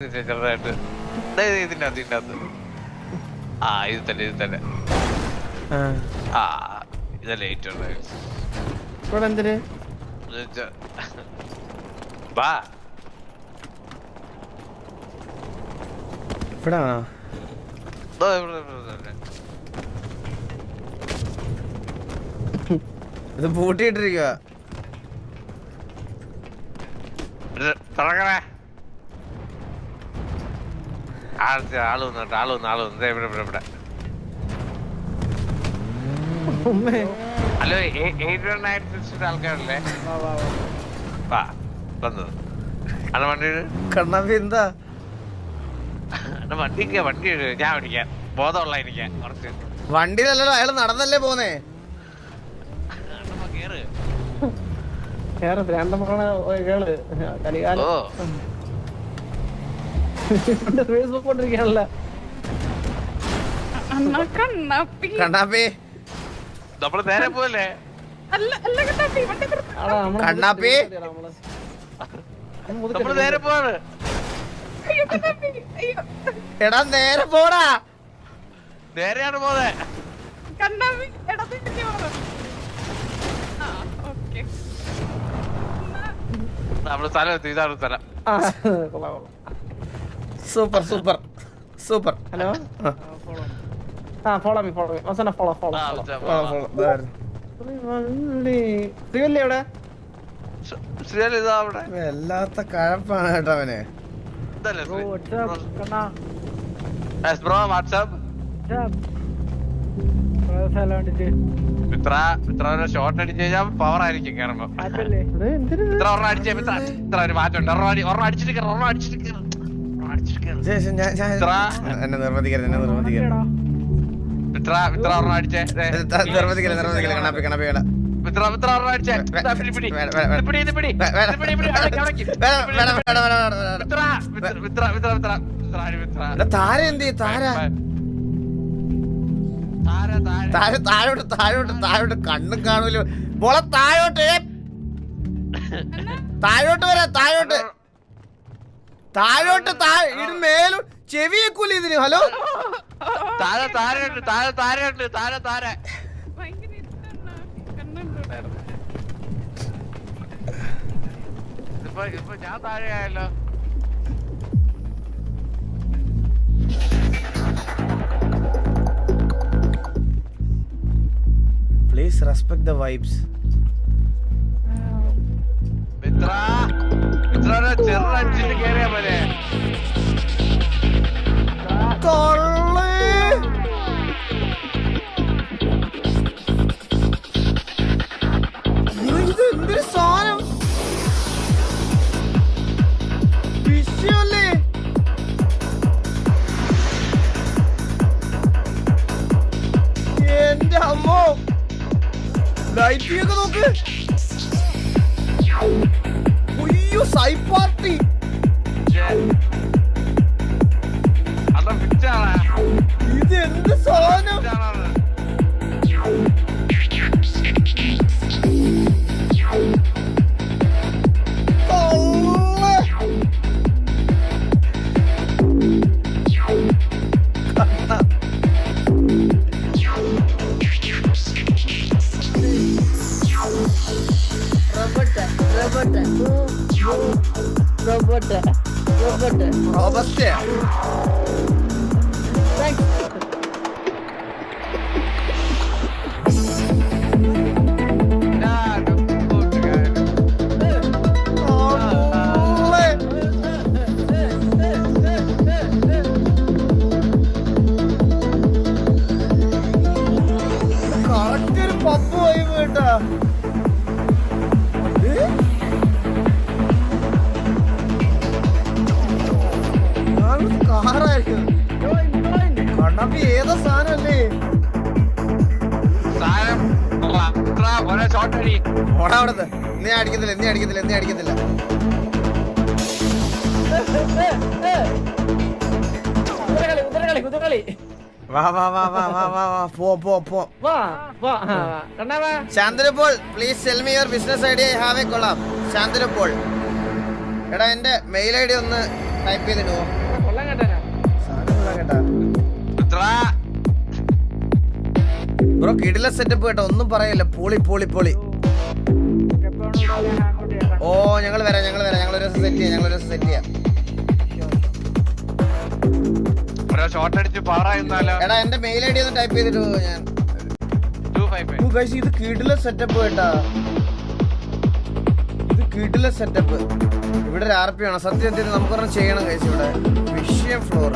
ചെറുതായിട്ട് ഇതിന്റെ അകത്ത് ആ ഇത് തന്നെ ആ ഇതല്ലേ ഏറ്റവും എന്തിന് ബാ ഇത് പൂട്ടിയിട്ടിരിക്കുക തുറക്കണേ ആള് വന്നു ഇവിടെ ഹലോ 819 ആൾക്കാരല്ലേ വാ വന്നു അന്ന വണ്ടി കണ്ണാമ്പി എന്താ വണ്ടി ഞാൻ ഓടിക്കാൻ ബോധമുള്ള എനിക്ക് കുറച്ച് വണ്ടിയിലല്ലോ അയാൾ നടന്നല്ലേ പോന്നേ കേറ് കണ്ണാപ്പി നമ്മള് നേരെ പോവല്ലേ കണ്ണാപ്പി നമ്മള് നേരെ പോവാണ് എടാ നേരെ പോടാ നേരെയാണ് പോന്നെ നമ്മള് സ്ഥലം എത്തി ഇതാണ് സ്ഥലം super super super hello follow me Vasana follow ശ്രീവല്ലേ എവിടെ ഇതാ അവിടെ വല്ലാത്ത കഴപ്പാണ് കേട്ടോ അവന് ബ്രോ വാട്സാപ്പ് ഷോർട്ട് അടിച്ചു കഴിഞ്ഞാൽ പവർ ആയിരിക്കും കേറുമ്പോ ഇത്ര ഒരെണ്ണം അടിച്ചേ ഇത്ര ഒരു മാറ്റമുണ്ട് ഒരെണ്ണം അടിച്ചിട്ട് എന്നെ നിർബന്ധിക്കരുത് ഇത്ര ഒരെണ്ണം അടിച്ചേ നിർബന്ധിക്കരുത് കണ്ണാപ്പി കണ്ണാപ്പികള താര എന്ത് താര താഴോട്ട് താഴോട്ട് താഴോട്ട് കണ്ണും കാണൂല്ലോ മോളെ താഴോട്ട് താഴോട്ട് വരാ താഴോട്ട് താഴോട്ട് ഇത് മേലും ചെവിയേക്കൂല ഇതിന് ഹലോ താഴെ താര ഇപ്പൊ ഞാൻ താഴെ ആയല്ലോ Please respect the vibes. ചെറുതടിച്ചിട്ട് കേറിയാ പോലെ എന്തൊരു സാധനം വിഷയല്ലേ എന്റെ അമ്മോ ലൈറ്റിയൊക്കെ നോക്ക് അയ്യോ സൈ പാർട്ടി ഇത് എന്ത് സാധനം Robuste. Thanks. കാട്ടൊരു പപ്പു പോയി കേട്ടാ കണ്ണാപ്പി ഏതാ സാധനല്ലേ ഓടാ അവിടത്തെ നീ അടിക്കത്തില്ല വാ വാ വാ വാ വാ വാ വാ പോ Shantanu Paul please tell me your business idea I have a collab Shantanu Paul എടാ എന്റെ മെയിൽ ഐഡി ഒന്ന് ടൈപ്പ് ചെയ്തിടുവോ കൊള്ളാൻ കേട്ടാ സാധനം കൊള്ളാം കേട്ടാ ഇത്ര ബ്രോ കിടില സെറ്റപ്പ് കേട്ടോ ഒന്നും പറയല്ല പൊളി പൊളി പൊളി ഓ ഞങ്ങൾ വരാം ഞങ്ങളൊരു ദിവസം സെറ്റ് ചെയ്യാം ഒരു ഷോട്ട് അടിച്ച് പവർ ആയിരുന്നാലോ എടാ എന്റെ മെയിൽ ഐ ഡി ഒന്ന് ടൈപ്പ് ചെയ്തിട്ട് ഞാൻ 255 ഗൈസ് ഇത് കിടില സെറ്റപ്പ് കേട്ടാ ഇത് കിടില സെറ്റപ്പ് ഇവിടെ ഒരു RP ആണ് സത്യം നമുക്കൊരെണ്ണം ചെയ്യണം ഗൈസ് ഇവിടെ വിഷയം ഫ്ലോർ